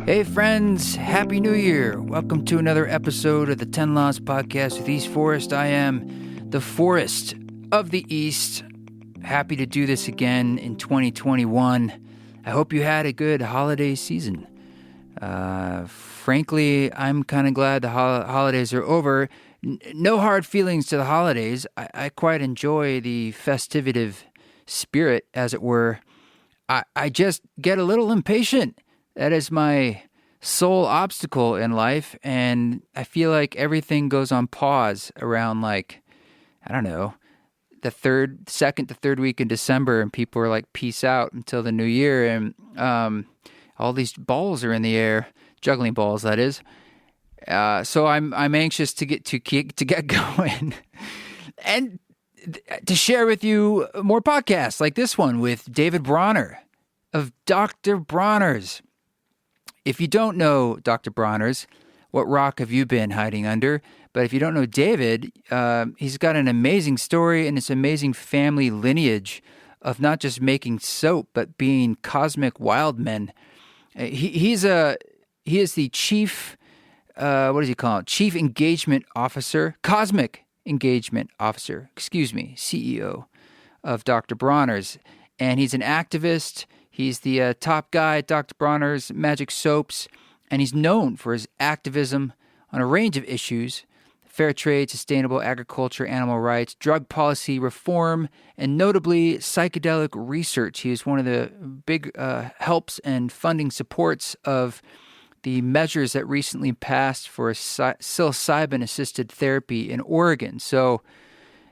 Hey friends, Happy New Year. Welcome to another episode of the 10 Laws Podcast with East Forest. I am the Forest of the East. Happy to do this again in 2021. I hope you had a good holiday season. Frankly, I'm kind of glad the holidays are over. No hard feelings to the holidays. I quite enjoy the festivative spirit, as it were. I just get a little impatient. That is my sole obstacle in life, and I feel like everything goes on pause around, like, I don't know, the second to third week in December, and people are like, peace out until the new year, and all these balls are in the air, juggling balls, that is. So I'm anxious to get going, and to share with you more podcasts like this one with David Bronner of Dr. Bronner's. If you don't know Dr. Bronner's, what rock have you been hiding under? But if you don't know David, he's got an amazing story and this amazing family lineage of not just making soap, but being cosmic wild men. He is the chief, what does he call it? Chief Engagement Officer, Cosmic Engagement Officer, CEO of Dr. Bronner's. And he's an activist. He's the top guy at Dr. Bronner's Magic Soaps, and he's known for his activism on a range of issues: fair trade, sustainable agriculture, animal rights, drug policy reform, and notably psychedelic research. He is one of the big helps and funding supports of the measures that recently passed for psilocybin-assisted therapy in Oregon. So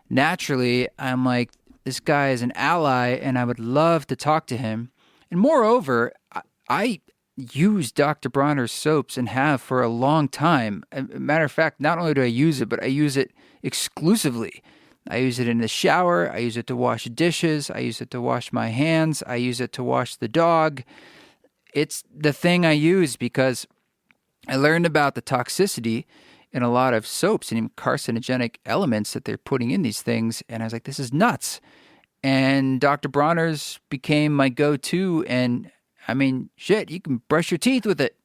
naturally, I'm like, this guy is an ally, and I would love to talk to him. And moreover, I use Dr. Bronner's soaps and have for a long time. Matter of fact, not only do I use it, but I use it exclusively. I use it in the shower. I use it to wash dishes. I use it to wash my hands. I use it to wash the dog. It's the thing I use because I learned about the toxicity in a lot of soaps and even carcinogenic elements that they're putting in these things. And I was like, this is nuts. And Dr. Bronner's became my go-to, and I mean, shit, you can brush your teeth with it.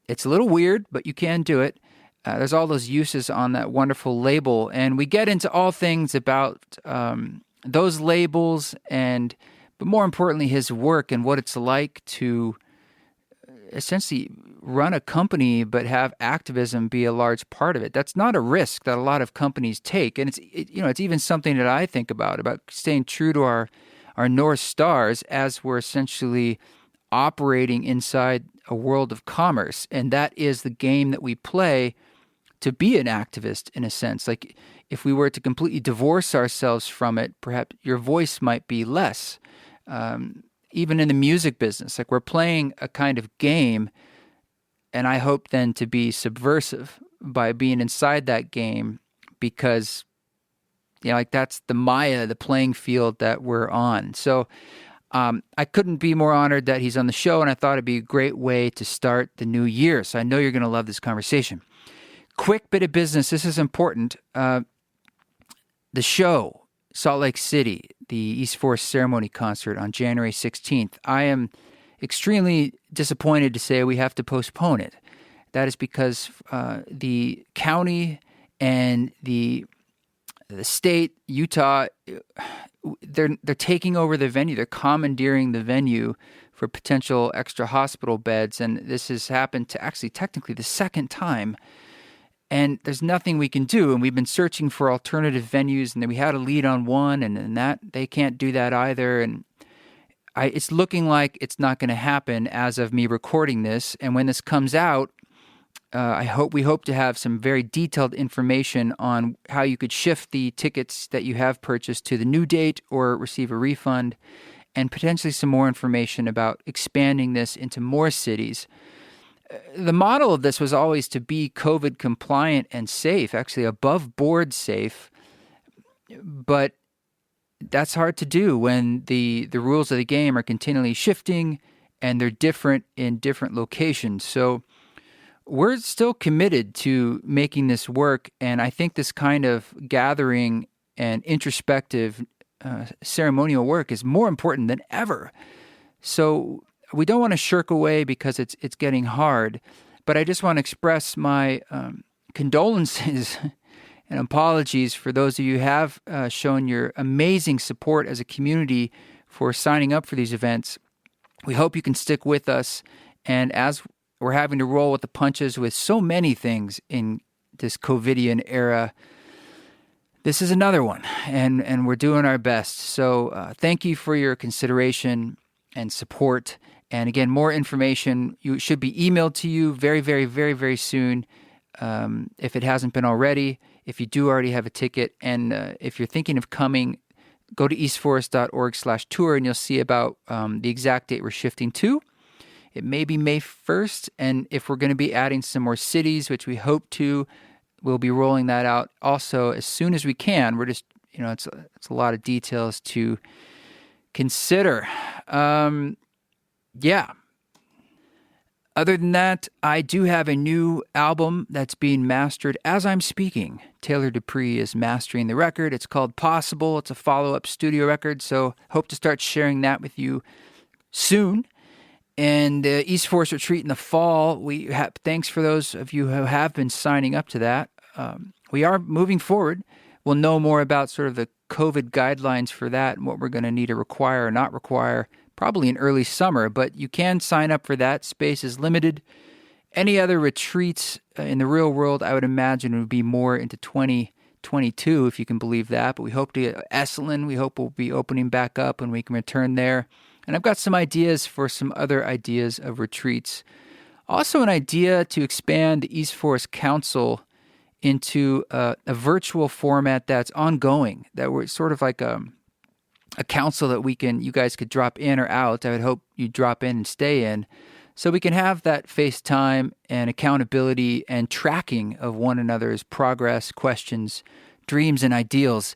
It's a little weird, but you can do it. There's all those uses on that wonderful label, and we get into all things about those labels, but more importantly, his work and what it's like to essentially run a company but have activism be a large part of it. That's not a risk that a lot of companies take, and it's even something that I think about staying true to our North Stars as we're essentially operating inside a world of commerce, and that is the game that we play to be an activist in a sense. Like, if we were to completely divorce ourselves from it, perhaps your voice might be less. Even in the music business, like, we're playing a kind of game, and I hope then to be subversive by being inside that game because, like, that's the Maya, the playing field that we're on. So I couldn't be more honored that he's on the show, and I thought it'd be a great way to start the new year. So I know you're going to love this conversation. Quick bit of business. This is important. The show, Salt Lake City, the East Forest Ceremony Concert on January 16th. I am extremely disappointed to say we have to postpone it. That is because the county and the state, Utah, they're taking over the venue. They're commandeering the venue for potential extra hospital beds, and this has happened to actually technically the second time. And there's nothing we can do. And we've been searching for alternative venues, and then we had a lead on one, and that they can't do that either. And it's looking like it's not going to happen as of me recording this. And when this comes out, we hope to have some very detailed information on how you could shift the tickets that you have purchased to the new date or receive a refund, and potentially some more information about expanding this into more cities. The model of this was always to be COVID compliant and safe, actually above board safe, but that's hard to do when the rules of the game are continually shifting and they're different in different locations. So we're still committed to making this work, and I think this kind of gathering and introspective ceremonial work is more important than ever. So we don't want to shirk away because it's getting hard, but I just want to express my condolences and apologies for those of you who have shown your amazing support as a community for signing up for these events. We hope you can stick with us, and as we're having to roll with the punches with so many things in this COVIDian era, this is another one, and we're doing our best. So thank you for your consideration and support. And again, more information should be emailed to you very, very, very, very soon, if it hasn't been already, if you do already have a ticket. And if you're thinking of coming, go to eastforest.org/tour, and you'll see about the exact date we're shifting to. It may be May 1st, and if we're going to be adding some more cities, which we hope to, we'll be rolling that out also as soon as we can. We're just, it's a lot of details to consider. Yeah. Other than that, I do have a new album that's being mastered as I'm speaking. Taylor Dupree is mastering the record. It's called Possible. It's a follow-up studio record, so hope to start sharing that with you soon. And East Forest Retreat in the fall, thanks for those of you who have been signing up to that. We are moving forward. We'll know more about sort of the COVID guidelines for that and what we're going to need to require or not require probably in early summer, but you can sign up for that. Space is limited. Any other retreats in the real world, I would imagine, would be more into 2022, if you can believe that. But we hope to get Esalen. We hope we'll be opening back up and we can return there. And I've got some ideas for some other ideas of retreats. Also an idea to expand the East Forest Council into a virtual format that's ongoing, that we're sort of like a council that you guys could drop in or out. I would hope you drop in and stay in, so we can have that FaceTime and accountability and tracking of one another's progress, questions, dreams, and ideals.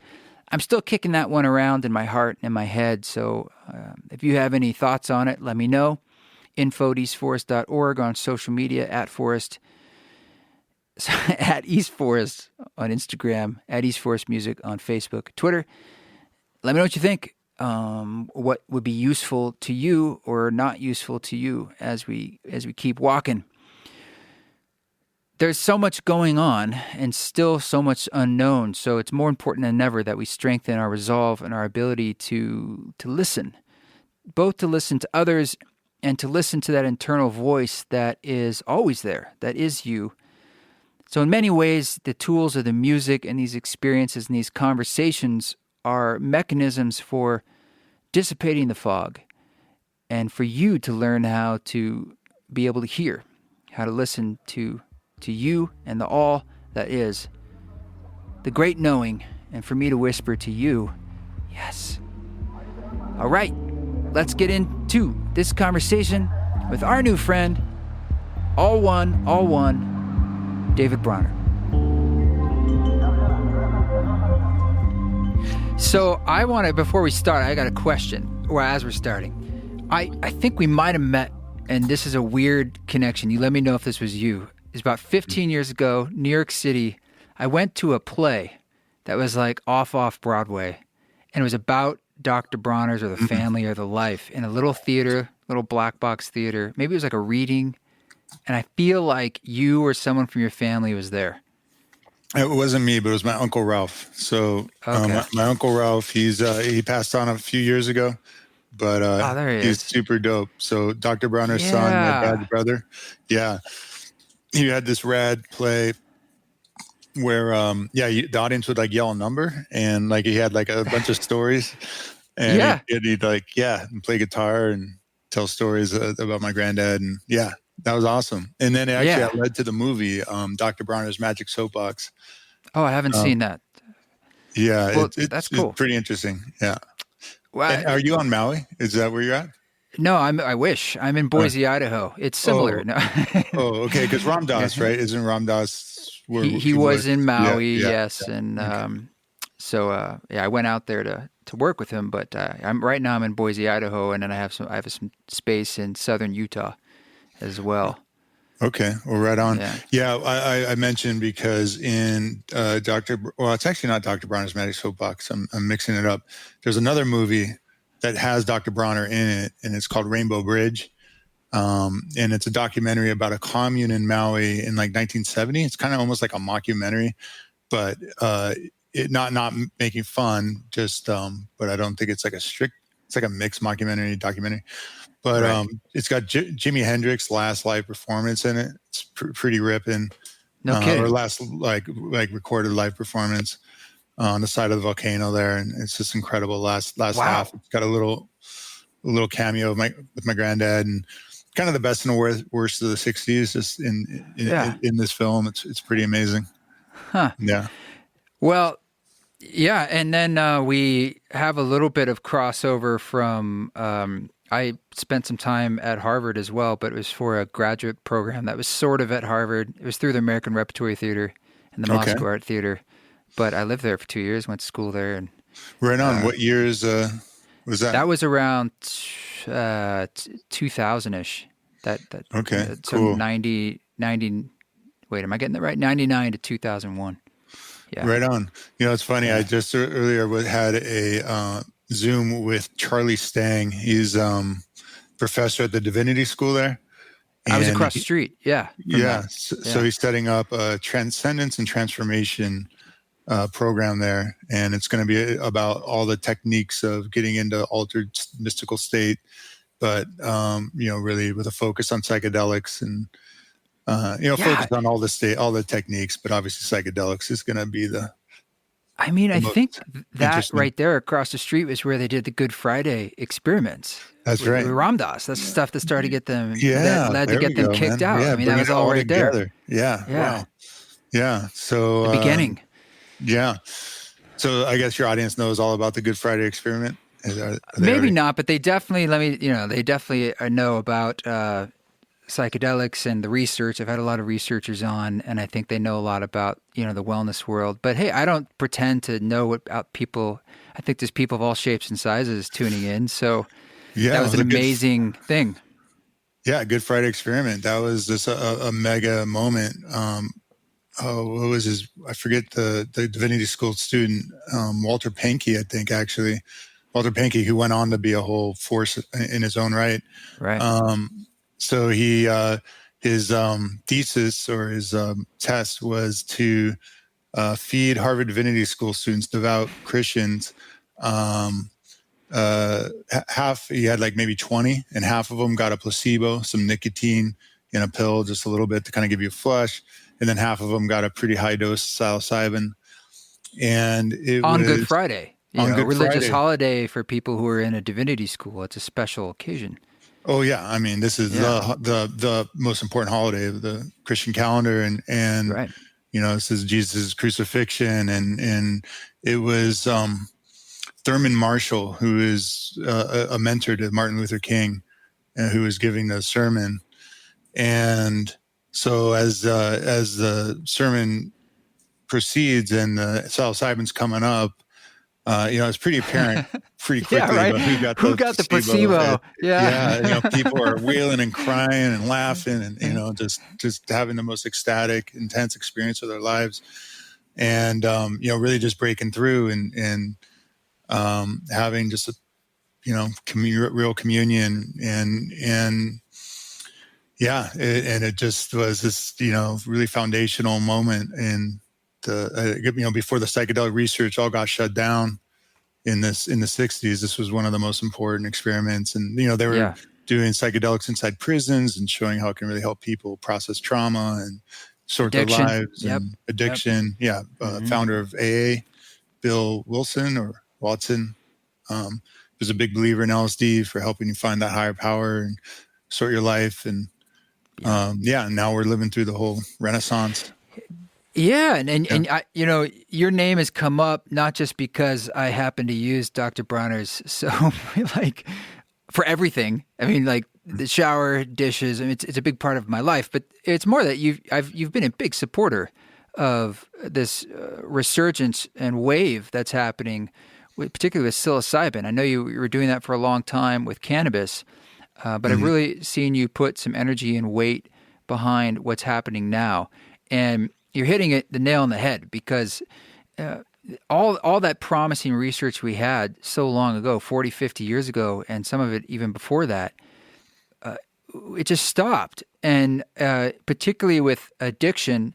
I'm still kicking that one around in my heart and in my head, so if you have any thoughts on it, let me know. info@eastforest.org, on social media, @Forest, at East Forest on Instagram, @East Forest Music on Facebook, Twitter. Let me know what you think. What would be useful to you or not useful to you as we keep walking. There's so much going on and still so much unknown. So it's more important than ever that we strengthen our resolve and our ability to listen, both to listen to others and to listen to that internal voice that is always there, that is you. So in many ways, the tools of the music and these experiences and these conversations are mechanisms for dissipating the fog and for you to learn how to be able to hear, how to listen to you and the all that is, the great knowing, and for me to whisper to you, yes. All right, let's get into this conversation with our new friend, all one, David Bronner. So before we start, I got a question, or as we're starting. I think we might have met, and this is a weird connection. You let me know if this was you. It's about 15 years ago, New York City. I went to a play that was like off Broadway, and it was about Dr. Bronner's or the family or the life in a little theater, little black box theater. Maybe it was like a reading, and I feel like you or someone from your family was there. It wasn't me, but it was my Uncle Ralph. So Okay. my Uncle Ralph, he passed on a few years ago, but there he he's is. super dope. So Dr. Bronner's son, my dad's brother. Yeah. He had this rad play where, the audience would like yell a number, and like he had like a bunch of stories, and he'd play guitar and tell stories about my granddad. And yeah, that was awesome. And then that led to the movie, Dr. Bronner's Magic Soapbox. Oh, I haven't seen that. Yeah, well, that's cool. It's pretty interesting. Yeah. Well, are you on Maui? Is that where you're at? No, I wish. I'm in Boise, Idaho. It's similar. No. Okay. Because Ram Dass, right? Isn't Ram Dass where he was in Maui? Yeah, yes. Yeah. And I went out there to work with him. But I'm in Boise, Idaho, and then I have some space in southern Utah as well. Okay. Well, right on. Yeah. I mentioned because in it's actually not Dr. Bronner's Magic Soapbox. I'm mixing it up. There's another movie that has Dr. Bronner in it, and it's called Rainbow Bridge. And it's a documentary about a commune in Maui in like 1970. It's kind of almost like a mockumentary, but it not making fun. Just but I don't think it's like a strict. It's like a mixed mockumentary documentary. But Right. it's got Jimi Hendrix's last live performance in it. It's pretty ripping. No Or kidding. last like recorded live performance on the side of the volcano there, and it's just incredible. Last Wow. half, it's got a little cameo of with my granddad, and kind of the best and the worst of the '60s. Just in this film, it's pretty amazing. Huh. Yeah. Well, yeah, and then we have a little bit of crossover from. I spent some time at Harvard as well, but it was for a graduate program that was sort of at Harvard. It was through the American Repertory Theater and the Moscow Art Theater. But I lived there for 2 years, went to school there. And right on. What years was that? That was around 2000-ish. Okay, so cool. 90, wait, am I getting that right? 99 to 2001. Yeah. Right on. It's funny. I just earlier had a Zoom with Charlie Stang. He's professor at the Divinity School there. I was across the street. Yeah. So he's setting up a transcendence and transformation program there, and it's going to be about all the techniques of getting into altered mystical state, but really with a focus on psychedelics and focus on all the techniques, but obviously psychedelics is going to be the. I mean, I think that right there across the street was where they did the Good Friday experiments. That's right. With Ram Dass. That's the stuff that started to get them, that led to get them kicked out. Yeah, I mean, that was all right together. there. Yeah. Wow. Yeah. So the beginning. Yeah. So I guess your audience knows all about the Good Friday experiment. Maybe not, but they definitely know about psychedelics and the research. I've had a lot of researchers on, and I think they know a lot about, the wellness world. But hey, I don't pretend to know about people. I think there's people of all shapes and sizes tuning in. So that was an amazing thing. Yeah, Good Friday experiment. That was just a mega moment. What was his? I forget the Divinity School student, Walter Pankey, I think, actually. Walter Pankey, who went on to be a whole force in his own right. Right. So he, his thesis or his test was to feed Harvard Divinity School students, devout Christians, half, he had like maybe 20, and half of them got a placebo, some nicotine in a pill, just a little bit to kind of give you a flush. And then half of them got a pretty high dose psilocybin. And it on was Good Friday, religious holiday for people who are in a divinity school. It's a special occasion. Oh yeah, I mean, this is the most important holiday of the Christian calendar, and right. This is Jesus' crucifixion, and it was Thurman Marshall, who is a mentor to Martin Luther King, who was giving the sermon, and so as the sermon proceeds and the psilocybin's coming up, it's pretty apparent pretty quickly right. who got the placebo. Yeah. People are wailing and crying and laughing and just having the most ecstatic, intense experience of their lives, and really just breaking through and having just a real communion and it just was this really foundational moment. And before the psychedelic research all got shut down in the 60s, this was one of the most important experiments. And they were doing psychedelics inside prisons and showing how it can really help people process trauma and sort addiction. their lives and addiction. Founder of AA, Bill Wilson or Watson, was a big believer in LSD for helping you find that higher power and sort your life. And now we're living through the whole Renaissance. Yeah, and I, your name has come up not just because I happen to use Dr. Bronner's, so like for everything. I mean, like the shower, dishes. I mean, it's a big part of my life. But it's more that you've been a big supporter of this resurgence and wave that's happening, particularly with psilocybin. I know you were doing that for a long time with cannabis, but I've really seen you put some energy and weight behind what's happening now, and you're hitting the nail on the head, because all that promising research we had so long ago, 40, 50 years ago, and some of it even before that, it just stopped. And particularly with addiction,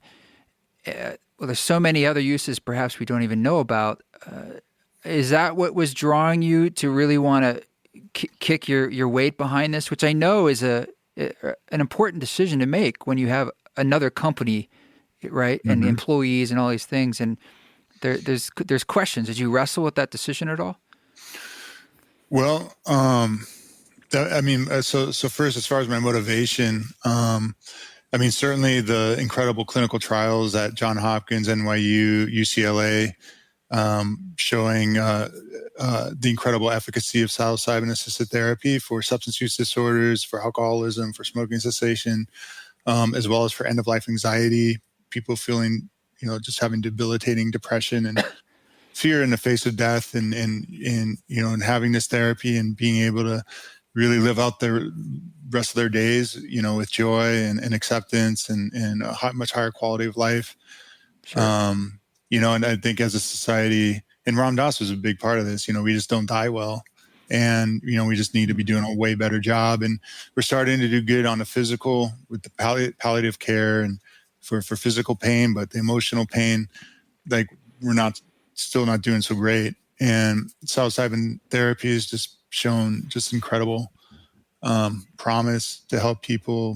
well, there's so many other uses perhaps we don't even know about. Is that what was drawing you to really want to kick your weight behind this, which I know is an important decision to make when you have another company, right, and the employees and all these things, and there's questions. Did you wrestle with that decision at all? Well, so first, as far as my motivation, certainly the incredible clinical trials at Johns Hopkins, NYU, UCLA, showing the incredible efficacy of psilocybin-assisted therapy for substance use disorders, for alcoholism, for smoking cessation, as well as for end-of-life anxiety, people feeling, just having debilitating depression and fear in the face of death, and having this therapy and being able to really live out their rest of their days, with joy and acceptance and a much higher quality of life. Sure. And I think as a society, and Ram Dass was a big part of this, we just don't die well. And, we just need to be doing a way better job. And we're starting to do good on the physical with the palliative care and for physical pain, but the emotional pain, like we're still not doing so great. And psilocybin therapy has just shown just incredible promise to help people,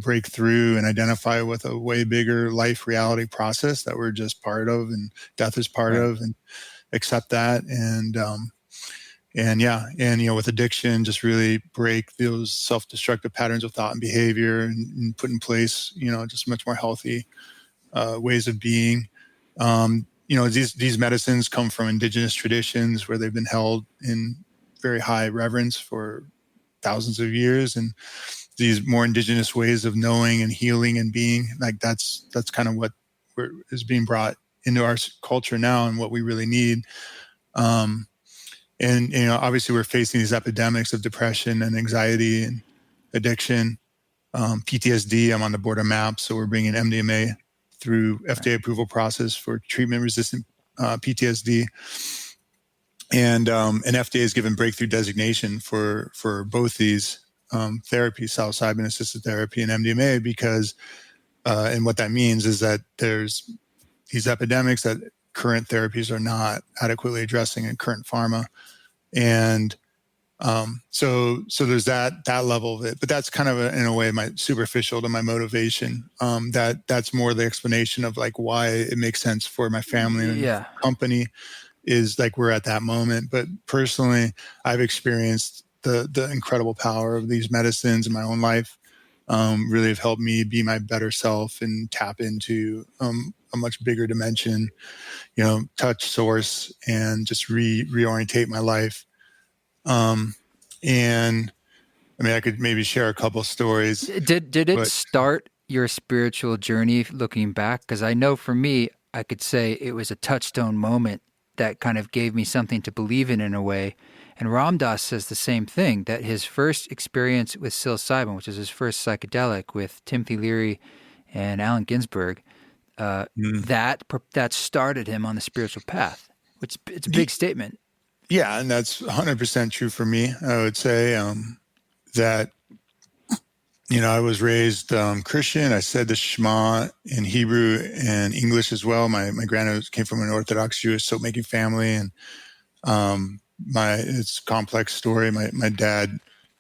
break through and identify with a way bigger life reality process that we're just part of, and death is part of, and accept that. And with addiction, just really break those self-destructive patterns of thought and behavior, and put in place, just much more healthy ways of being. These medicines come from indigenous traditions where they've been held in very high reverence for thousands of years, and these more indigenous ways of knowing and healing and being, like that's kind of what is being brought into our culture now, and what we really need. Obviously we're facing these epidemics of depression and anxiety and addiction, PTSD. I'm on the board of MAP, so we're bringing MDMA through FDA approval process for treatment-resistant PTSD. And FDA has given breakthrough designation for both these therapies, psilocybin-assisted therapy and MDMA, because and what that means is that there's these epidemics that current therapies are not adequately addressing in current pharma, and so there's that level of it. But that's kind of in a way superficial to my motivation. That's more the explanation of like why it makes sense for my family and company. Is like we're at that moment. But personally, I've experienced the incredible power of these medicines in my own life. Really have helped me be my better self and tap into a much bigger dimension, touch source, and just reorientate my life. And I could maybe share a couple stories. Did it start your spiritual journey looking back? Because I know for me, I could say it was a touchstone moment that kind of gave me something to believe in a way. And Ram Dass says the same thing, that his first experience with psilocybin, which is his first psychedelic with Timothy Leary and Allen Ginsberg, that started him on the spiritual path, which it's a big statement. Yeah, and that's 100% true for me. I would say that, I was raised Christian. I said the Shema in Hebrew and English as well. My granddad came from an Orthodox Jewish soap-making family, and it's a complex story. My dad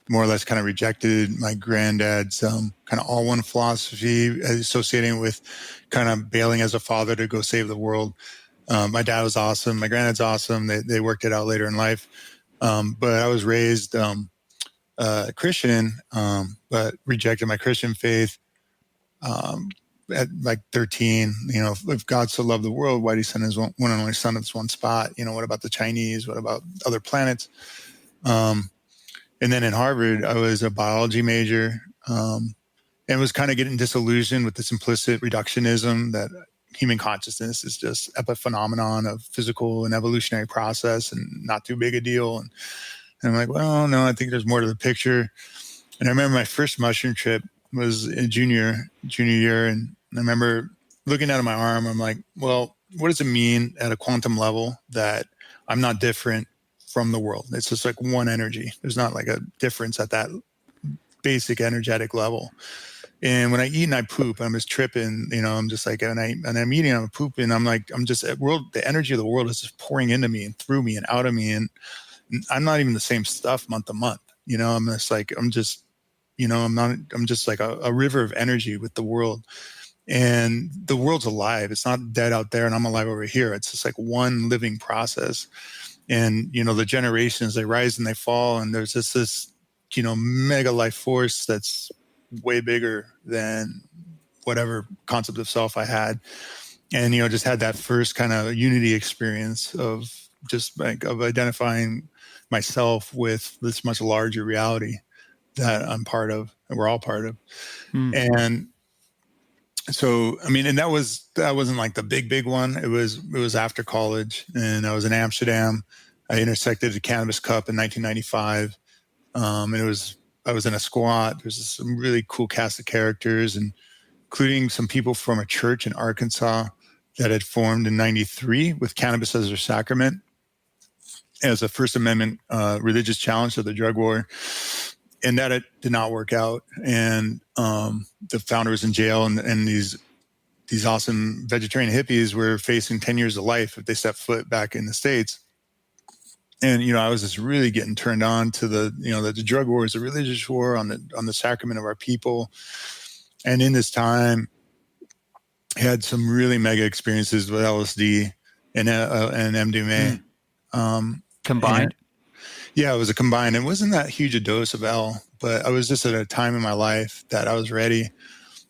more or less kind of rejected my granddad's kind of all-one philosophy, associating with kind of bailing as a father to go save the world. My dad was awesome. My granddad's awesome. They worked it out later in life. But I was raised Christian, but rejected my Christian faith at like 13. If God so loved the world, why did he send his one and only son to this one spot? What about the Chinese? What about other planets? And then in Harvard, I was a biology major, and was kind of getting disillusioned with this implicit reductionism that human consciousness is just epiphenomenon of physical and evolutionary process and not too big a deal. And I'm like, well, no, I think there's more to the picture. And I remember my first mushroom trip was in junior year. And I remember looking down at my arm. I'm like, well, what does it mean at a quantum level that I'm not different from the world? It's just like one energy. There's not like a difference at that basic energetic level. And when I eat and I poop, I'm just tripping, I'm just like, and I'm eating, I'm pooping. I'm like, the energy of the world is just pouring into me and through me and out of me. And I'm not even the same stuff month to month. I'm just like, I'm just like a river of energy with the world. And the world's alive. It's not dead out there and I'm alive over here. It's just like one living process. And, the generations, they rise and they fall. And there's just this, mega life force that's way bigger than whatever concept of self I had. And, just had that first kind of unity experience of just like of identifying myself with this much larger reality that I'm part of and we're all part of. And so, I mean, and that wasn't like the big one. It was after college, and I was in Amsterdam. I intersected the Cannabis Cup in 1995. And I was in a squat. There's some really cool cast of characters, and including some people from a church in Arkansas that had formed in 93 with cannabis as their sacrament as a First Amendment religious challenge to the drug war. And that it did not work out. And the founder was in jail, and these awesome vegetarian hippies were facing 10 years of life if they stepped foot back in the States. And, I was just really getting turned on to the drug war is a religious war on the sacrament of our people. And in this time, I had some really mega experiences with LSD and MDMA. Combined? Yeah, it was a combined. It wasn't that huge a dose of L, but I was just at a time in my life that I was ready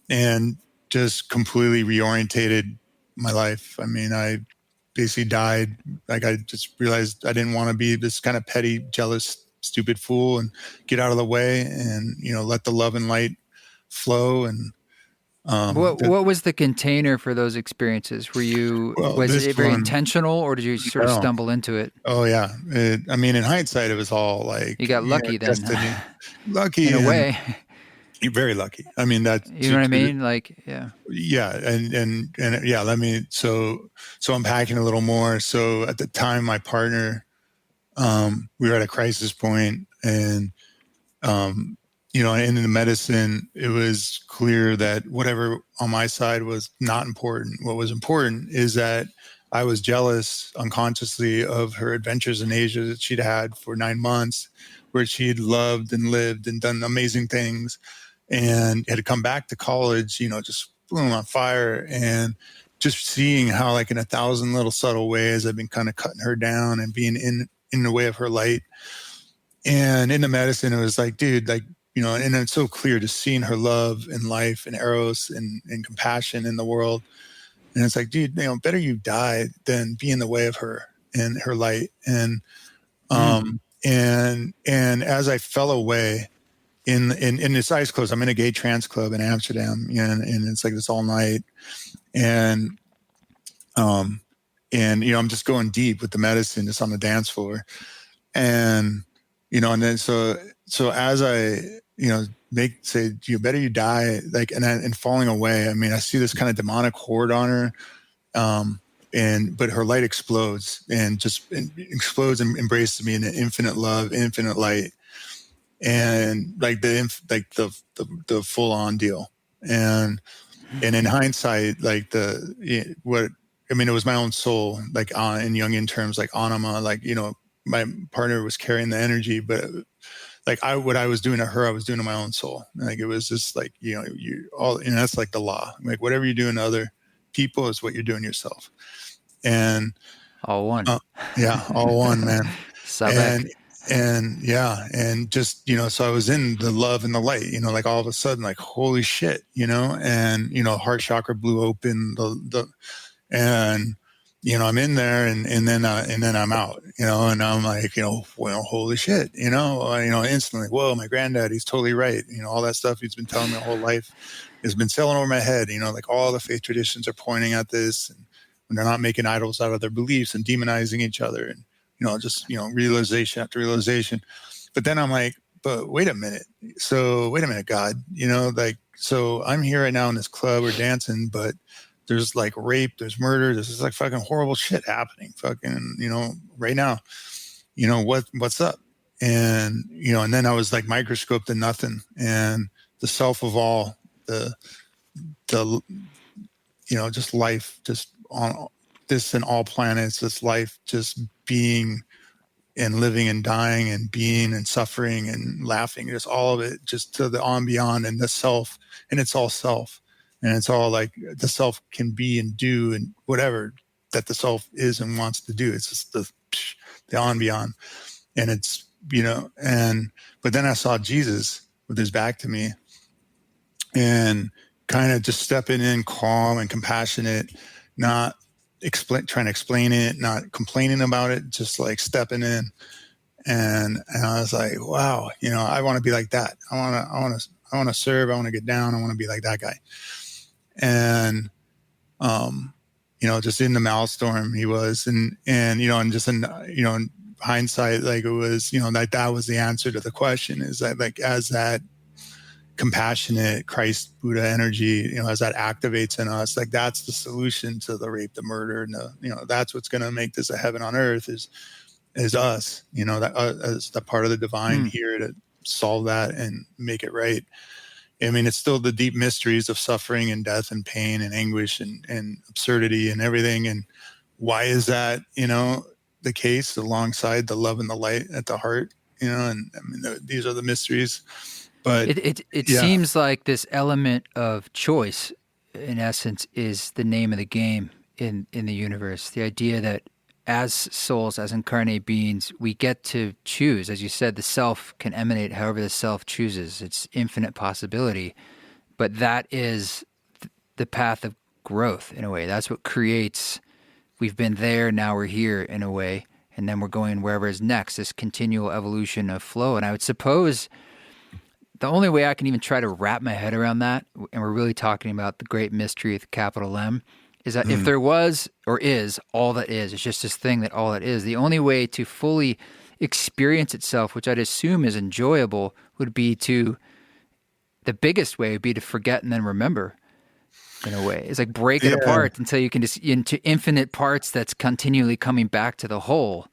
and just completely reorientated my life. I mean, I basically died. Like, I just realized I didn't want to be this kind of petty, jealous, stupid fool, and get out of the way and, let the love and light flow. And what was the container for those experiences? Was it very intentional, or did you sort of stumble into it? Oh yeah. I mean, in hindsight, it was all like, you got lucky then. Destiny. Lucky in a way. You're very lucky. I mean, that, you know what I mean? Like, yeah. Yeah. And yeah, so unpacking a little more. So at the time, my partner, we were at a crisis point, and, and in the medicine, it was clear that whatever on my side was not important. What was important is that I was jealous unconsciously of her adventures in Asia that she'd had for 9 months, where she'd loved and lived and done amazing things, and had come back to college, just boom, on fire. And just seeing how, like, in 1,000 little subtle ways, I've been kind of cutting her down and being in the way of her light. And in the medicine, it was like, dude, like, and it's so clear just seeing her love and life and eros and compassion in the world. And it's like, dude, better you die than be in the way of her and her light. And, and as I fell away in this eyes closed, I'm in a gay trance club in Amsterdam, and it's like this all night. And I'm just going deep with the medicine, just on the dance floor. And, and then, so as I, say, better you die, like, and falling away. I mean, I see this kind of demonic horde on her. But her light explodes and explodes and embraces me in an infinite love, infinite light. And like the full on deal. And in hindsight, like it was my own soul, like in Jungian terms, like anima, like, my partner was carrying the energy, but like what I was doing to her, I was doing to my own soul. Like, it was just like, that's like the law. Like, whatever you're doing to other people is what you're doing yourself. And all one. All one, man. And just, so I was in the love and the light, like all of a sudden, like, holy shit, and, heart chakra blew open and, I'm in there and then I'm out, and I'm like, holy shit, instantly, whoa, my granddad, he's totally right. All that stuff he's been telling me my whole life has been sailing over my head, like all the faith traditions are pointing at this, and when they're not making idols out of their beliefs and demonizing each other, and, realization after realization. But then I'm like, but wait a minute, God, so I'm here right now in this club, we're dancing, but there's like rape, there's murder, this is like fucking horrible shit happening fucking, right now, what's up? and and then I was like microscoped to nothing, and the self of all the just life, just on this and all planets, this life just being and living and dying and being and suffering and laughing, just all of it, just to the on beyond, and the self, and it's all self, and it's all like the self can be and do and whatever that the self is and wants to do. It's just the on beyond, and it's but then I saw Jesus with his back to me, and kind of just stepping in calm and compassionate, not trying to explain it, not complaining about it, just like stepping in. And I was like, wow, I want to be like that. I want to serve. I want to get down. I want to be like that guy. And, just in the maelstrom he was, and just in hindsight, like it was, like that was the answer to the question, is that like, as that compassionate Christ Buddha energy, as that activates in us, like that's the solution to the rape, the murder, and that's what's going to make this a heaven on earth is us, that as the part of the divine here to solve that and make it right. I mean, it's still the deep mysteries of suffering and death and pain and anguish and absurdity and everything. And why is that, the case alongside the love and the light at the heart, and I mean, these are the mysteries. But it seems like this element of choice, in essence, is the name of the game in the universe. The idea that as souls, as incarnate beings, we get to choose. As you said, the self can emanate however the self chooses. It's infinite possibility. But that is the path of growth, in a way. That's what creates, we've been there, now we're here, in a way. And then we're going wherever is next, this continual evolution of flow. And I would suppose the only way I can even try to wrap my head around that, and we're really talking about the great mystery with capital M, is that if there was or is all that is, it's just this thing that all that is, the only way to fully experience itself, which I'd assume is enjoyable, would be the biggest way would be to forget and then remember, in a way. It's like break it apart until you can just, into infinite parts that's continually coming back to the whole.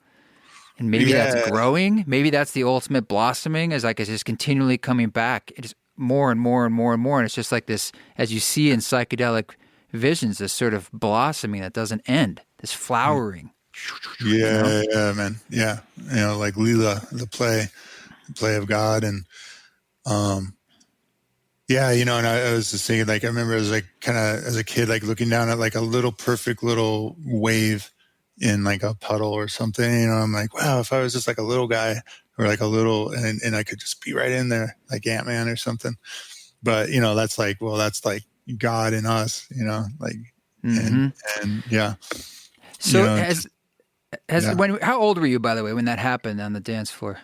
And maybe that's growing. Maybe that's the ultimate blossoming, is like it's just continually coming back. It is more and more and more and more. And it's just like this, as you see in psychedelic visions, this sort of blossoming that doesn't end, this flowering. Yeah, man. Yeah. Like Leela, the play of God. And, and I was just thinking, like, I remember I was like kind of as a kid, like looking down at like a little perfect little wave in like a puddle or something, I'm like, wow, if I was just like a little guy or like a little, and I could just be right in there, like Ant-Man or something. But, that's like, well, that's like God in us, like, and yeah. So how old were you, by the way, when that happened on the dance floor?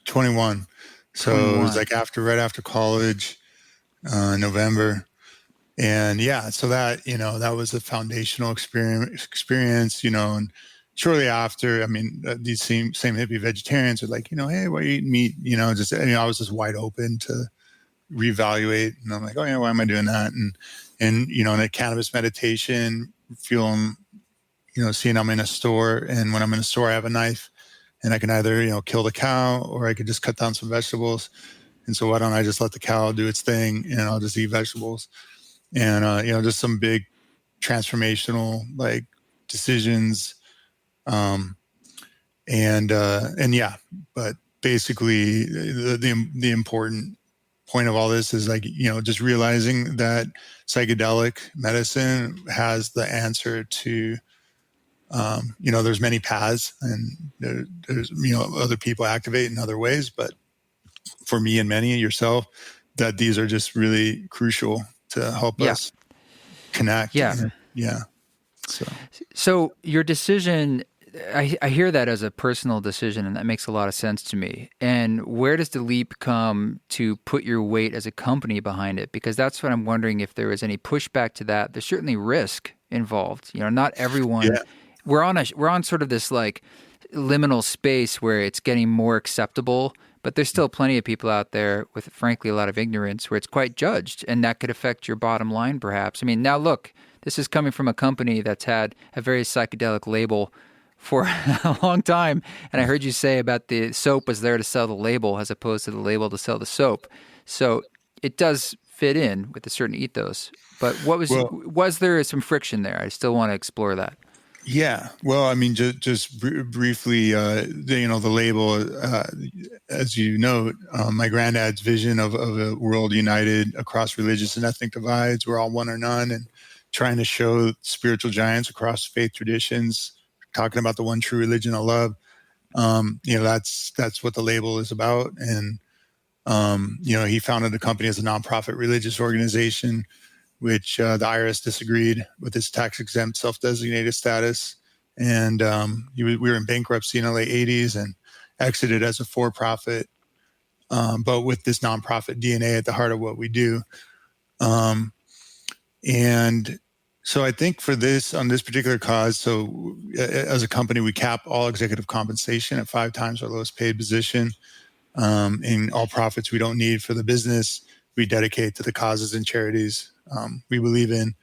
21. So 21. It was like right after college, November. And so that, that was a foundational experience, and shortly after, I mean, these same hippie vegetarians are like, hey, why are you eating meat? I was just wide open to reevaluate, and I'm like, oh yeah, why am I doing that? And in a cannabis meditation, feeling, seeing I'm in a store, and when I'm in a store, I have a knife, and I can either, kill the cow, or I could just cut down some vegetables. And so why don't I just let the cow do its thing, and I'll just eat vegetables. And, just some big transformational like decisions. But basically the important point of all this is like, just realizing that psychedelic medicine has the answer to, there's many paths, and there's, other people activate in other ways, but for me and many, yourself, that these are just really crucial to help us connect. Yeah. So your decision, I hear that as a personal decision, and that makes a lot of sense to me. And where does the leap come to put your weight as a company behind it? Because that's what I'm wondering, if there was any pushback to that. There's certainly risk involved. Not everyone. Yeah. We're on sort of this like liminal space where it's getting more acceptable. But there's still plenty of people out there with, frankly, a lot of ignorance where it's quite judged, and that could affect your bottom line, perhaps. I mean, now look, this is coming from a company that's had a very psychedelic label for a long time. And I heard you say about the soap was there to sell the label as opposed to the label to sell the soap. So it does fit in with a certain ethos. But was there some friction there? I still want to explore that. Yeah. Well, I mean, just briefly, the label, as you know, my granddad's vision of a world united across religious and ethnic divides. We're all one or none, and trying to show spiritual giants across faith traditions, talking about the one true religion of love. That's what the label is about. And, he founded the company as a nonprofit religious organization, which the IRS disagreed with its tax-exempt self-designated status. And we were in bankruptcy in the late 80s and exited as a for-profit, but with this nonprofit DNA at the heart of what we do. And so I think on this particular cause, so as a company, we cap all executive compensation at 5 times our lowest paid position. And all profits we don't need for the business, we dedicate to the causes and charities we believe in.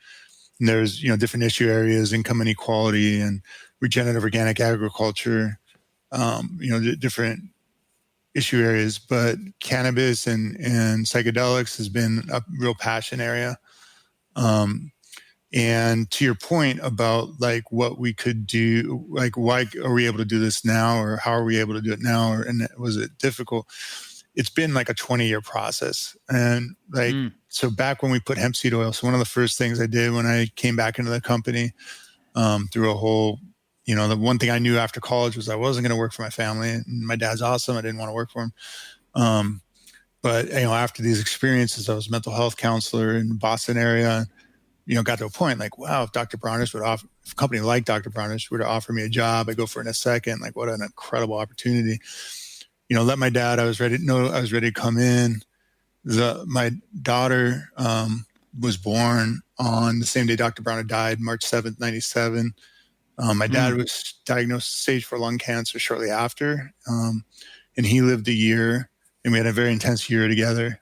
And there's, different issue areas, income inequality and regenerative organic agriculture, different issue areas. But cannabis and psychedelics has been a real passion area. And to your point about like what we could do, like why are we able to do this now, or how are we able to do it now, and was it difficult? It's been like a 20-year process. And so back when we put hemp seed oil, so one of the first things I did when I came back into the company, through a whole, the one thing I knew after college was I wasn't going to work for my family. And my dad's awesome. I didn't want to work for him. But after these experiences, I was a mental health counselor in the Boston area, got to a point like, wow, if if a company like Dr. Bronner's were to offer me a job, I go for it in a second. Like, what an incredible opportunity. Let my dad, I was ready to come in. My daughter was born on the same day Dr. Bronner died, March 7th, 97. My dad was diagnosed stage 4 lung cancer shortly after. And he lived a year, and we had a very intense year together.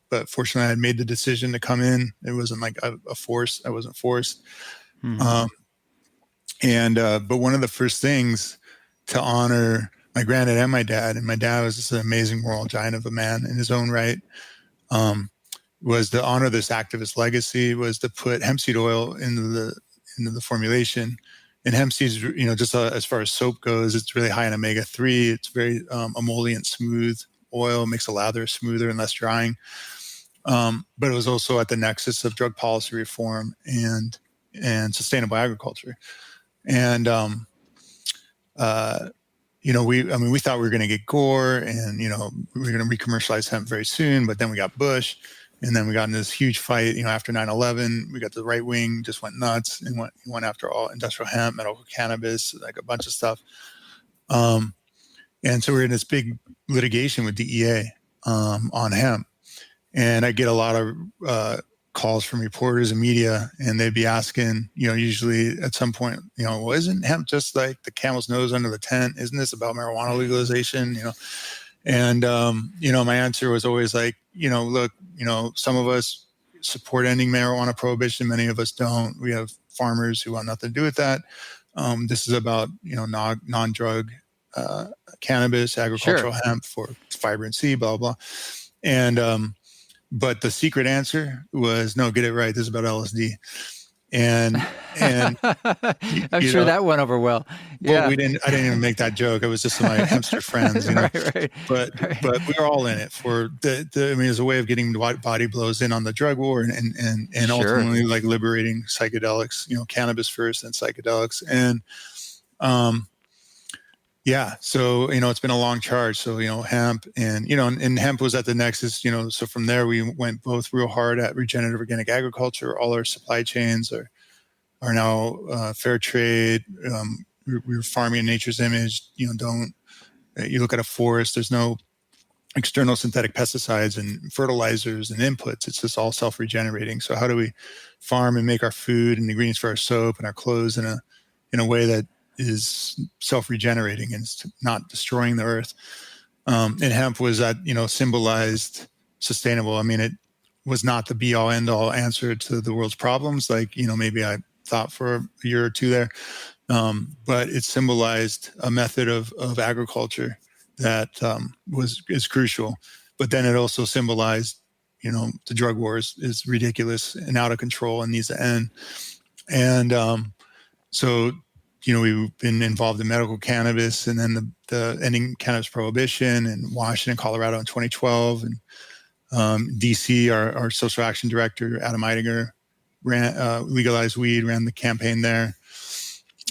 But fortunately, I had made the decision to come in. It wasn't like a force. I wasn't forced. But one of the first things to honor my granddad and my dad was just an amazing moral giant of a man in his own right, was to honor this activist legacy, was to put hemp seed oil into the formulation. And hemp seeds, just as far as soap goes, it's really high in omega-3. It's very emollient smooth oil, makes the lather smoother and less drying. But it was also at the nexus of drug policy reform and sustainable agriculture. And we thought we were going to get Gore, and we were going to re-commercialize hemp very soon. But then we got Bush, and then we got in this huge fight. After 9/11, we got the right wing just went nuts and went after all industrial hemp, medical cannabis, like a bunch of stuff. And so we're in this big litigation with DEA on hemp, and I get a lot of calls from reporters and media, and they'd be asking, usually at some point, well, isn't hemp just like the camel's nose under the tent? Isn't this about marijuana legalization? And my answer was always like, look, some of us support ending marijuana prohibition. Many of us don't. We have farmers who want nothing to do with that. This is about, non-drug cannabis, agricultural hemp for vibrancy, blah, blah. And, but the secret answer was, no, get it right. This is about LSD. And I'm sure that went over well. Yeah. Well, I didn't even make that joke. It was just my hamster friends, Right. But we were all in it for as a way of getting body blows in on the drug war and ultimately like liberating psychedelics, cannabis first and psychedelics. And, so, it's been a long charge. So, hemp and hemp was at the nexus, so from there we went both real hard at regenerative organic agriculture. All our supply chains are now fair trade. We're farming in nature's image. You look at a forest, there's no external synthetic pesticides and fertilizers and inputs. It's just all self-regenerating. So how do we farm and make our food and ingredients for our soap and our clothes in a way that is self-regenerating and it's not destroying the earth? And hemp was that, symbolized sustainable. I mean, it was not the be all end all answer to the world's problems. Like, maybe I thought for a year or two there, but it symbolized a method of agriculture that is crucial. But then it also symbolized, the drug wars is ridiculous and out of control and needs to end. And so, we've been involved in medical cannabis, and then the ending cannabis prohibition in Washington, Colorado in 2012, and DC, our social action director, Adam Eidinger, legalized weed, ran the campaign there.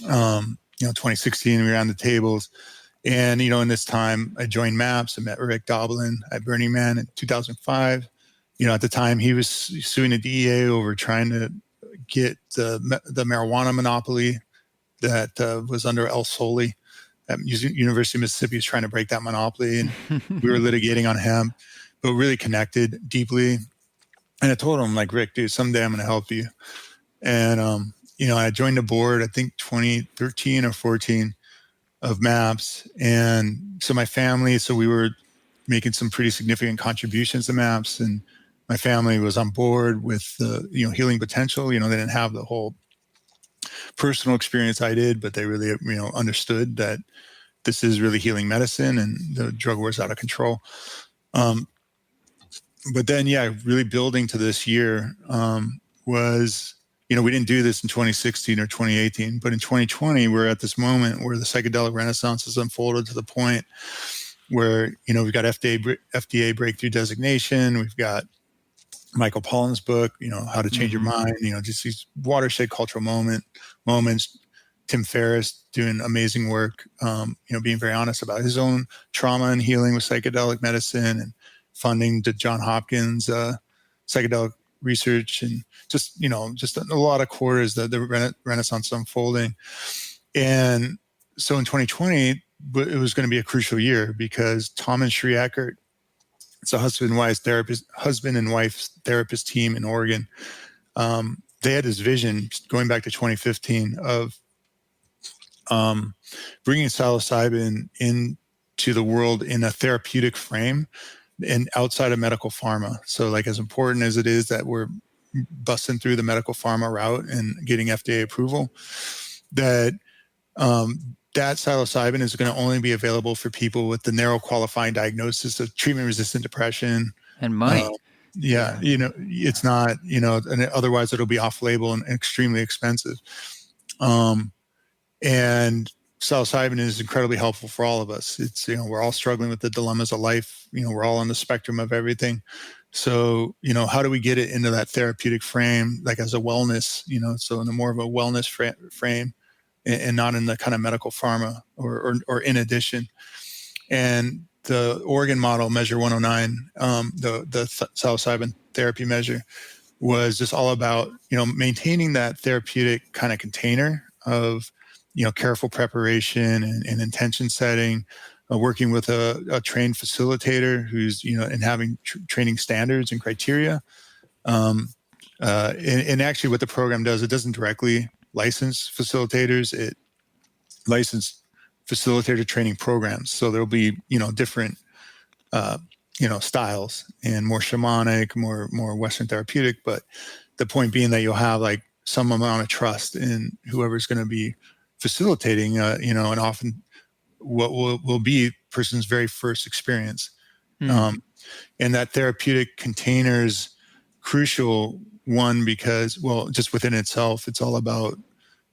2016, we were on the tables. And, in this time, I joined MAPS. I met Rick Doblin at Burning Man in 2005. At the time, he was suing the DEA over trying to get the marijuana monopoly that was under El Soli at University of Mississippi. Was trying to break that monopoly. And we were litigating on hemp, but really connected deeply. And I told him, like, Rick, dude, someday I'm going to help you. And, I joined the board, I think 2013 or 14 of MAPS. And so my family, we were making some pretty significant contributions to MAPS. And my family was on board with the, healing potential. They didn't have the whole personal experience I did, but they really, understood that this is really healing medicine and the drug war is out of control. But then, really building to this year was, we didn't do this in 2016 or 2018, but in 2020, we're at this moment where the psychedelic renaissance has unfolded to the point where, we've got FDA breakthrough designation. We've got Michael Pollan's book, How to Change Your Mind, just these watershed cultural moments. Tim Ferriss doing amazing work, being very honest about his own trauma and healing with psychedelic medicine, and funding to John Hopkins psychedelic research, and just a lot of quarters that the Renaissance unfolding. And so in 2020, it was going to be a crucial year because Tom and Sri Eckert, it's a husband and wife therapist team in Oregon. They had this vision going back to 2015 of bringing psilocybin into the world in a therapeutic frame and outside of medical pharma. So, like, as important as it is that we're busting through the medical pharma route and getting FDA approval, that psilocybin is going to only be available for people with the narrow qualifying diagnosis of treatment-resistant depression and money. It's not, and otherwise it'll be off-label and extremely expensive. And psilocybin is incredibly helpful for all of us. It's, we're all struggling with the dilemmas of life. We're all on the spectrum of everything. So, how do we get it into that therapeutic frame, like as a wellness, so in a more of a wellness frame and not in the kind of medical pharma or in addition. And the Oregon model, Measure 109, the psilocybin therapy measure, was just all about, maintaining that therapeutic kind of container of, careful preparation and intention setting, working with a trained facilitator who's, and having training standards and criteria. And actually what the program does, it doesn't directly license facilitators. It licensed facilitator training programs. So there'll be, different, styles and more shamanic, more Western therapeutic. But the point being that you'll have like some amount of trust in whoever's going to be facilitating, and often what will be person's very first experience. And that therapeutic container is crucial, one, because, well, just within itself, it's all about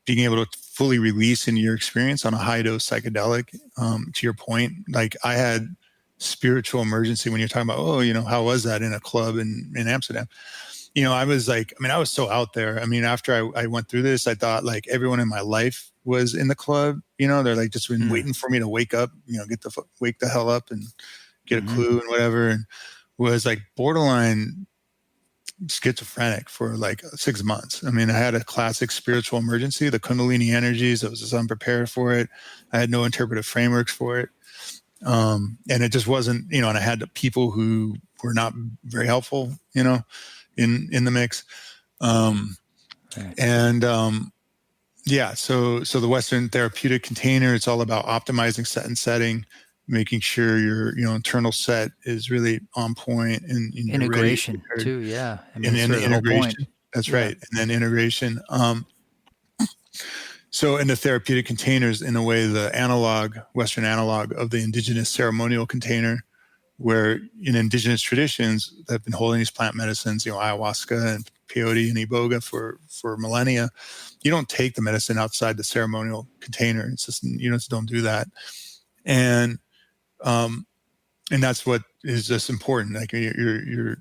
being able to fully release into your experience on a high dose psychedelic. To your point, like I had spiritual emergency when you're talking about, how was that in a club in Amsterdam? I was like, I was so out there. After I went through this, I thought like everyone in my life was in the club, they're like just been waiting for me to wake up, wake the hell up and get a clue and whatever. And was like borderline schizophrenic for like 6 months. I had a classic spiritual emergency, the Kundalini energies. I was just unprepared for it. I had no interpretive frameworks for it. And it just wasn't, and I had people who were not very helpful, in the mix. So the Western therapeutic container, it's all about optimizing set and setting, making sure your internal set is really on point, and integration too. Yeah. And integration. That's right. And then integration. So in the therapeutic containers, in a way, the analog, Western analog of the indigenous ceremonial container, where in indigenous traditions that have been holding these plant medicines, ayahuasca and peyote and iboga for millennia, you don't take the medicine outside the ceremonial container. It's just, just don't do that. And that's what is just important. Like you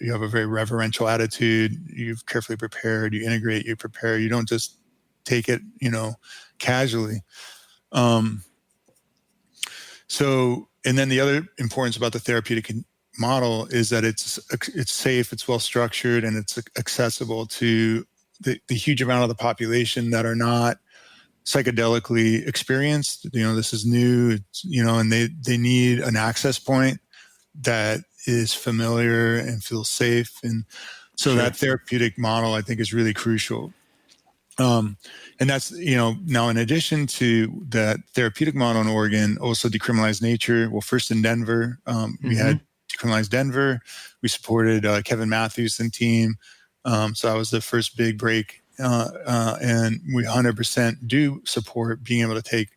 have a very reverential attitude. You've carefully prepared, you integrate, you prepare, you don't just take it, casually. So, and then the other importance about the therapeutic model is that it's safe, it's well structured, and it's accessible to the huge amount of the population that are not psychedelically experienced. This is new, and they need an access point that is familiar and feels safe. And so Sure. that therapeutic model, I think, is really crucial. And that's, now in addition to that therapeutic model in Oregon, also decriminalized nature. Well, first in Denver, we had decriminalized Denver. We supported Kevin Matthews and team. So that was the first big break. And we 100% do support being able to take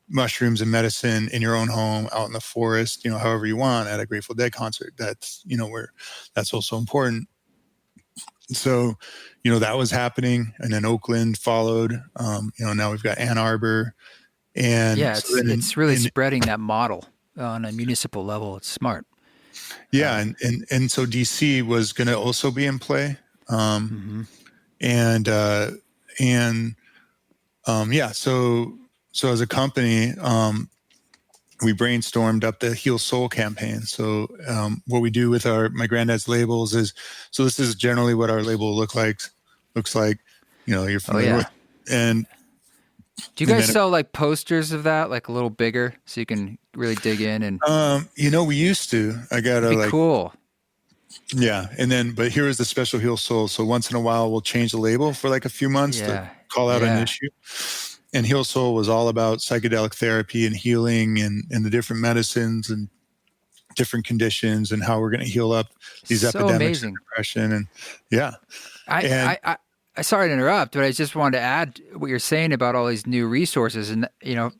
mushrooms and medicine in your own home, out in the forest, however you want, at a Grateful Dead concert. That's, where that's also important. So, that was happening, and then Oakland followed. Now we've got Ann Arbor, and it's really spreading that model on a municipal level. It's smart. Yeah, and so DC was going to also be in play, So as a company, we brainstormed up the Heal Soul campaign. So what we do with my granddad's labels is, so this is generally what our label looks like. You're familiar with. And do you guys sell like posters of that, like a little bigger, so you can really dig in? And we used to. I gotta cool. Yeah, but here is the special Heal Soul. So once in a while, we'll change the label for like a few months to call out an issue. And Heal Soul was all about psychedelic therapy and healing and the different medicines and different conditions and how we're going to heal up these epidemics of depression. And I sorry to interrupt, but I just wanted to add what you're saying about all these new resources. And,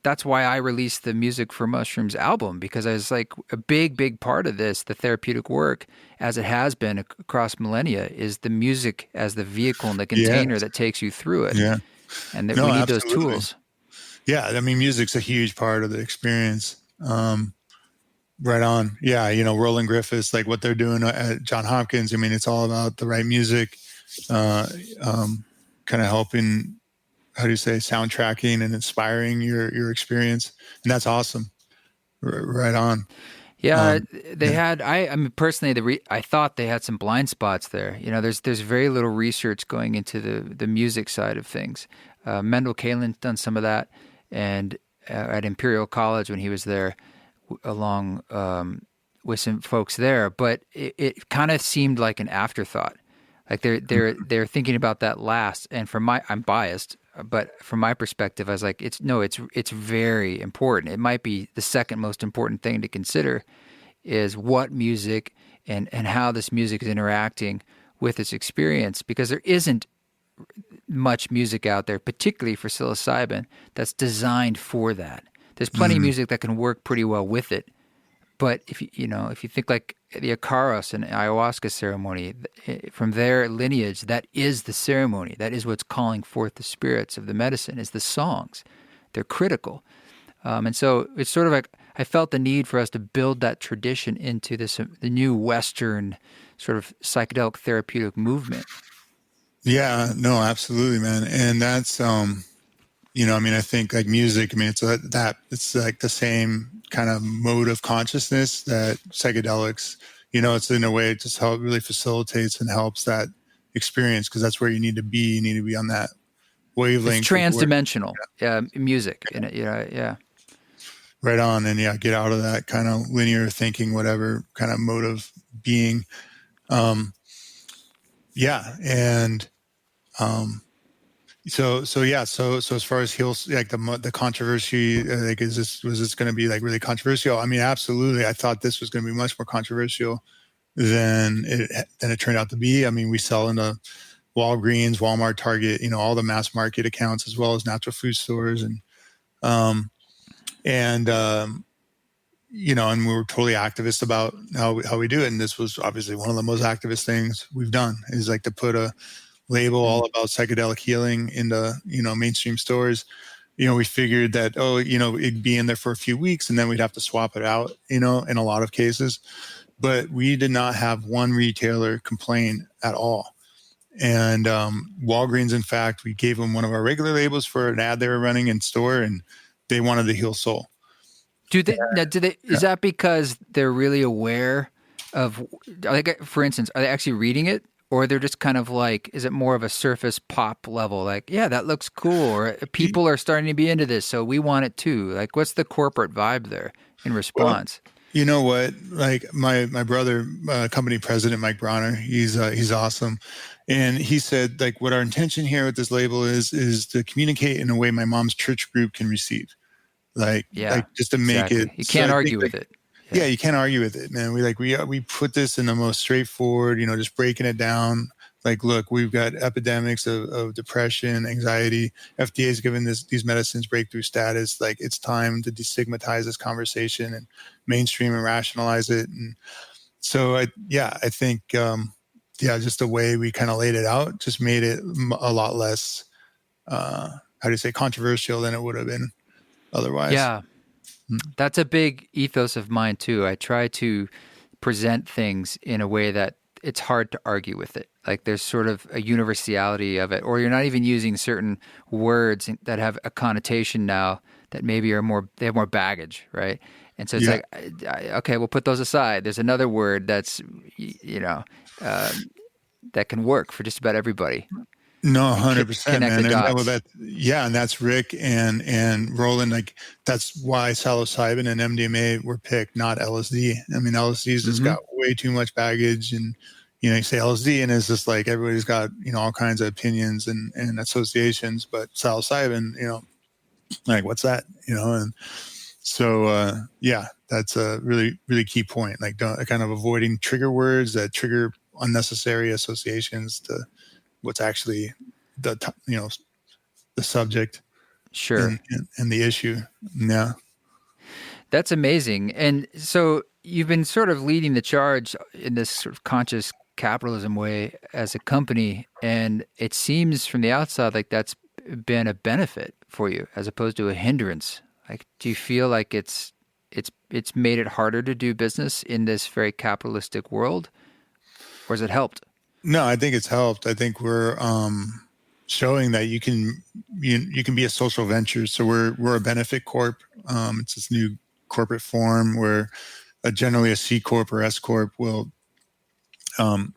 that's why I released the Music for Mushrooms album, because I was like, a big part of this, the therapeutic work, as it has been across millennia, is the music as the vehicle and the container that takes you through it. Yeah. And that we need those tools. Yeah. I mean, music's a huge part of the experience. Right on. Yeah. Roland Griffiths, like what they're doing at Johns Hopkins. I mean, it's all about the right music, kind of helping, soundtracking and inspiring your experience. And that's awesome. Right on. Yeah, they had. I mean, personally, I thought they had some blind spots there. There's very little research going into the music side of things. Mendel Kalin's done some of that, and at Imperial College when he was there, along with some folks there. But it kind of seemed like an afterthought. Like they're thinking about that last. And I'm biased, but from my perspective, I was like, it's very important. It might be the second most important thing to consider, is what music and how this music is interacting with its experience, because there isn't much music out there, particularly for psilocybin, that's designed for that. There's plenty of music that can work pretty well with it. But if you think like the Icaros and ayahuasca ceremony, from their lineage, that is the ceremony. That is what's calling forth the spirits of the medicine, is the songs. They're critical. And so it's sort of like, I felt the need for us to build that tradition into the new Western sort of psychedelic therapeutic movement. Yeah, no, absolutely, man. And that's, I think like music, it's like the same kind of mode of consciousness that psychedelics, it's in a way it just really facilitates and helps that experience, because that's where you need to be. You need to be on that wavelength. It's transdimensional music. Yeah. Right on. And get out of that kind of linear thinking, whatever kind of mode of being. And So as far as Heals, like the controversy, like was this going to be like really controversial? I mean, absolutely. I thought this was going to be much more controversial than it turned out to be. I mean, we sell into Walgreens, Walmart, Target, all the mass market accounts, as well as natural food stores. Um, and, and we were totally activist about how we do it. And this was obviously one of the most activist things we've done, is like to put a label all about psychedelic healing into, mainstream stores. We figured that, it'd be in there for a few weeks and then we'd have to swap it out, in a lot of cases. But we did not have one retailer complain at all. And Walgreens, in fact, we gave them one of our regular labels for an ad they were running in store, and they wanted to heal soul. Is that because they're really aware of, for instance, are they actually reading it? Or they're just kind of like, is it more of a surface pop level? Like, yeah, that looks cool. Or people are starting to be into this, so we want it too. Like, what's the corporate vibe there in response? Well, you know what? Like my brother, company president, Mike Bronner, he's awesome. And he said, like, what our intention here with this label is to communicate in a way my mom's church group can receive. Like just to make it. You can't argue with it. Yeah, you can't argue with it, man. We put this in the most straightforward, just breaking it down. Like, look, we've got epidemics of depression, anxiety. FDA's given these medicines breakthrough status. Like, it's time to destigmatize this conversation and mainstream and rationalize it. And so, I think, just the way we kind of laid it out just made it a lot less, controversial than it would have been otherwise. Yeah. That's a big ethos of mine too. I try to present things in a way that it's hard to argue with it. Like, there's sort of a universality of it, or you're not even using certain words that have a connotation now that maybe they have more baggage, right? And so it's like, okay, we'll put those aside. There's another word that's, that can work for just about everybody. No, 100%, man. And that's Rick and Roland. Like, that's why psilocybin and MDMA were picked, not LSD. I mean, LSD's just got way too much baggage, and you say LSD, and it's just like everybody's got all kinds of opinions and associations. But psilocybin, like, what's that? And so that's a really, really key point. Like, kind of avoiding trigger words that trigger unnecessary associations to what's actually the subject, sure, and the issue. Yeah, that's amazing. And so you've been sort of leading the charge in this sort of conscious capitalism way as a company, and it seems from the outside like that's been a benefit for you as opposed to a hindrance. Like, do you feel like it's made it harder to do business in this very capitalistic world, or has it helped? No, I think it's helped. I think we're showing that you can be a social venture. So we're a benefit corp. It's this new corporate form where generally a C corp or S corp will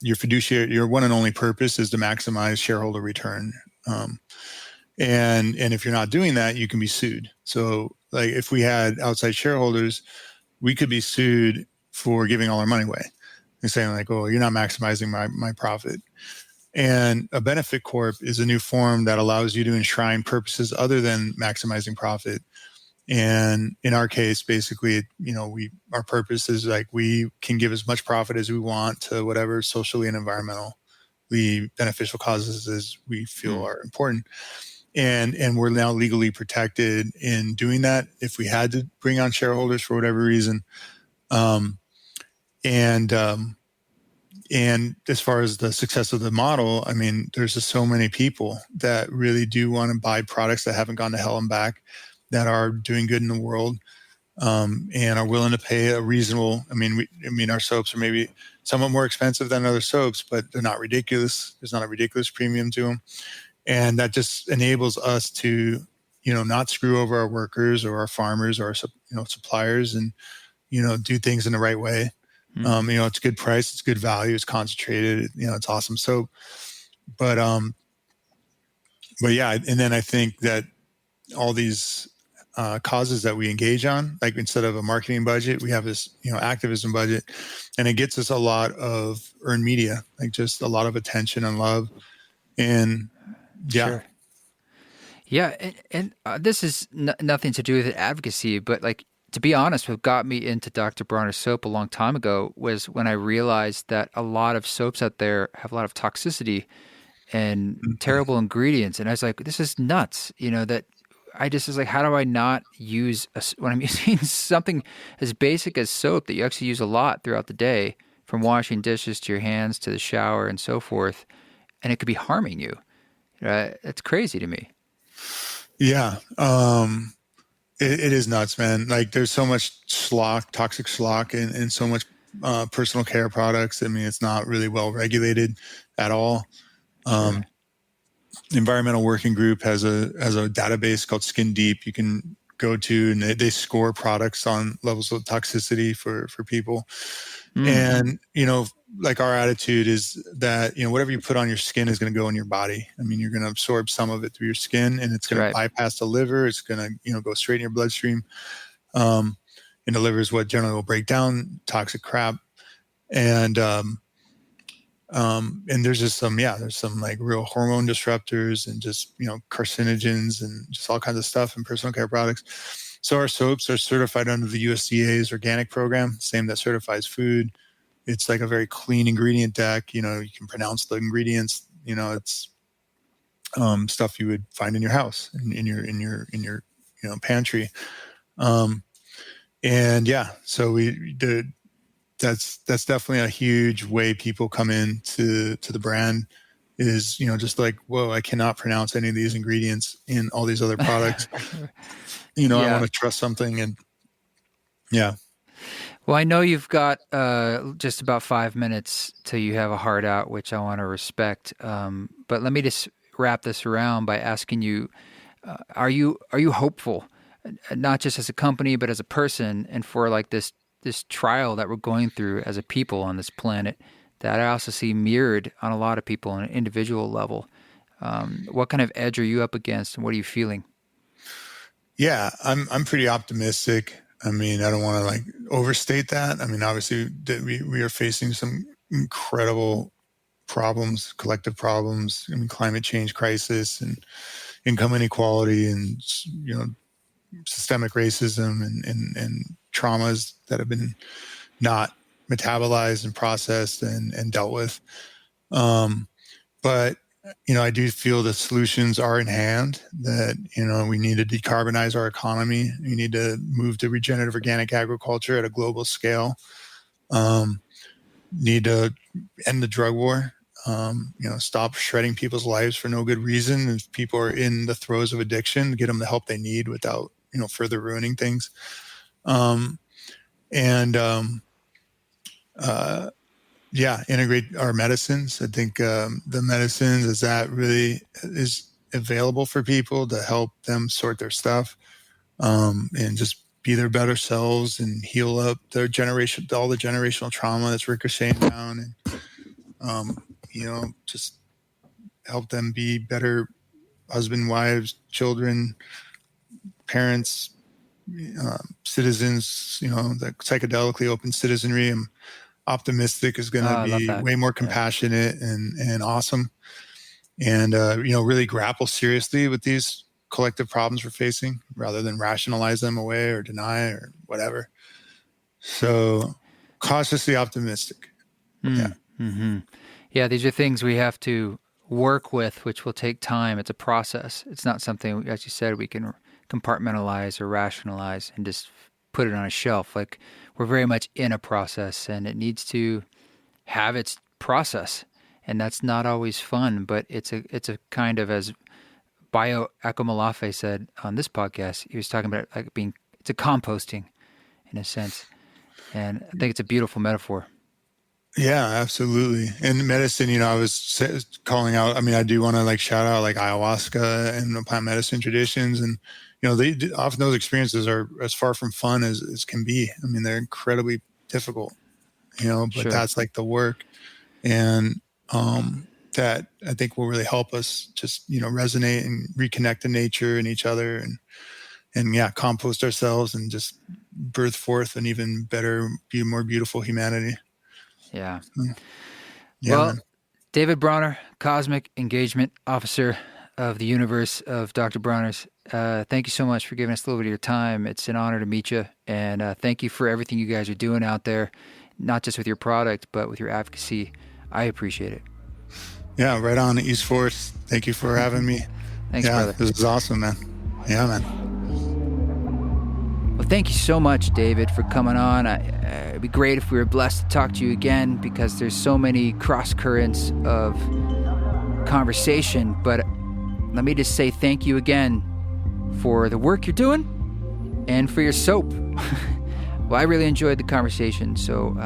your one and only purpose is to maximize shareholder return. And if you're not doing that, you can be sued. So, like, if we had outside shareholders, we could be sued for giving all our money away. They're saying, like, oh, you're not maximizing my profit. And a benefit corp is a new form that allows you to enshrine purposes other than maximizing profit. And in our case, basically, our purpose is like, we can give as much profit as we want to whatever socially and environmentally beneficial causes as we feel are important. And we're now legally protected in doing that if we had to bring on shareholders for whatever reason. And as far as the success of the model, I mean, there's just so many people that really do want to buy products that haven't gone to hell and back, that are doing good in the world, and are willing to pay a reasonable. I mean, our soaps are maybe somewhat more expensive than other soaps, but they're not ridiculous. There's not a ridiculous premium to them, and that just enables us to, not screw over our workers or our farmers or our, suppliers, and do things in the right way. It's a good price, it's good value, it's concentrated, it's awesome soap. But yeah, and then I think that all these causes that we engage on, like, instead of a marketing budget, we have this, activism budget, and it gets us a lot of earned media, like just a lot of attention and love. And yeah. Sure. Yeah. And this is nothing to do with advocacy, but, like, to be honest, what got me into Dr. Bronner's soap a long time ago was when I realized that a lot of soaps out there have a lot of toxicity, and terrible ingredients. And I was like, this is nuts. That I just was like, how do I not use when I'm using something as basic as soap that you actually use a lot throughout the day, from washing dishes to your hands to the shower and so forth, and it could be harming you. It's crazy to me. Yeah. It is nuts, man. Like, there's so much toxic schlock and so much personal care products. I mean, it's not really well regulated at all. Sure. The Environmental Working Group has a database called Skin Deep you can go to, and they score products on levels of toxicity for people. And, like, our attitude is that, whatever you put on your skin is going to go in your body. I mean, you're going to absorb some of it through your skin, and it's going to bypass the liver. It's going to, go straight in your bloodstream. And the liver is what generally will break down toxic crap. And there's just there's some like real hormone disruptors and just, carcinogens and just all kinds of stuff in personal care products. So our soaps are certified under the USDA's organic program, same that certifies food. It's like a very clean ingredient deck. You can pronounce the ingredients. It's stuff you would find in your house, in your pantry. So that's definitely a huge way people come into the brand is, just like, whoa, I cannot pronounce any of these ingredients in all these other products. I want to trust something. And yeah. Well, I know you've got just about 5 minutes till you have a hard out, which I want to respect. But let me just wrap this around by asking you, are you hopeful, not just as a company, but as a person, and for like this trial that we're going through as a people on this planet that I also see mirrored on a lot of people on an individual level? What kind of edge are you up against, and what are you feeling? Yeah, I'm pretty optimistic. I mean, I don't want to like overstate that. I mean, obviously we are facing some incredible problems, collective problems. I mean, climate change crisis and income inequality and, systemic racism and traumas that have been not metabolized and processed and dealt with. But I do feel the solutions are in hand, that, we need to decarbonize our economy. We need to move to regenerative organic agriculture at a global scale. Need to end the drug war. Stop shredding people's lives for no good reason. If people are in the throes of addiction, get them the help they need without, further ruining things. Integrate our medicines. I think the medicines is available for people to help them sort their stuff and just be their better selves and heal up their all the generational trauma that's ricocheting down, and just help them be better husband, wives, children, parents, citizens. The psychedelically open citizenry. I'm optimistic is going to be way more compassionate and awesome, and really grapple seriously with these collective problems we're facing rather than rationalize them away or deny or whatever. So cautiously optimistic. Yeah. Mm-hmm. Yeah, these are things we have to work with, which will take time. It's a process. It's not something, as you said, we can compartmentalize or rationalize and just put it on a shelf. Like, we're very much in a process, and it needs to have its process. And that's not always fun, but it's a kind of, as Bio Akomolafe said on this podcast, he was talking about it like it's a composting in a sense. And I think it's a beautiful metaphor. Yeah, absolutely. And medicine, I was calling out, I do want to like shout out like ayahuasca and the plant medicine traditions. And, often those experiences are as far from fun as can be. They're incredibly difficult, but Sure. That's like the work. And that I think will really help us just, resonate and reconnect to nature and each other and compost ourselves and just birth forth an even better, more beautiful humanity. Yeah. Yeah. Well, Man. David Bronner, Cosmic Engagement Officer of the Universe of Dr. Bronner's. Thank you so much for giving us a little bit of your time. It's an honor to meet you. And thank you for everything you guys are doing out there, not just with your product, but with your advocacy. I appreciate it. Yeah, right on, East Force. Thank you for having me. Thanks, brother. This is awesome, man. Yeah, man. Well, thank you so much, David, for coming on. It'd be great if we were blessed to talk to you again, because there's so many cross currents of conversation. But let me just say thank you again for the work you're doing and for your soap. Well, I really enjoyed the conversation. So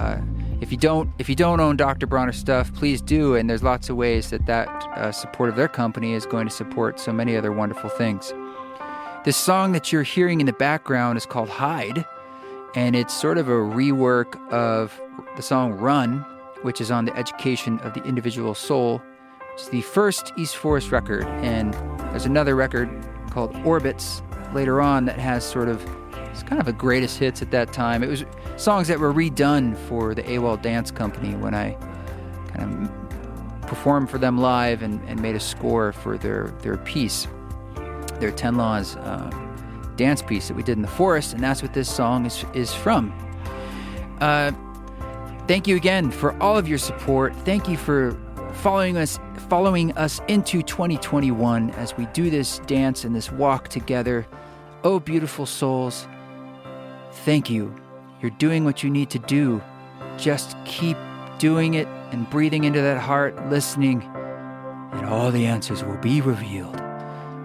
if you don't own Dr. Bronner stuff, please do. And there's lots of ways that support of their company is going to support so many other wonderful things. This song that you're hearing in the background is called Hide, and it's sort of a rework of the song Run, which is on the Education of the Individual Soul, which is the first East Forest record. And there's another record called Orbits later on that has it's kind of a greatest hits at that time. It was songs that were redone for the AWOL Dance Company when I kind of performed for them live and made a score for their piece. Their 10 Laws dance piece that we did in the forest, and that's what this song is from. Thank you again for all of your support. Thank you for following us into 2021 as we do this dance and this walk together. Oh, beautiful souls, thank you. You're doing what you need to do. Just keep doing it and breathing into that heart, listening, and all the answers will be revealed.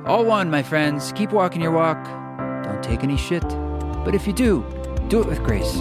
All one, my friends. Keep walking your walk. Don't take any shit. But if you do, do it with grace.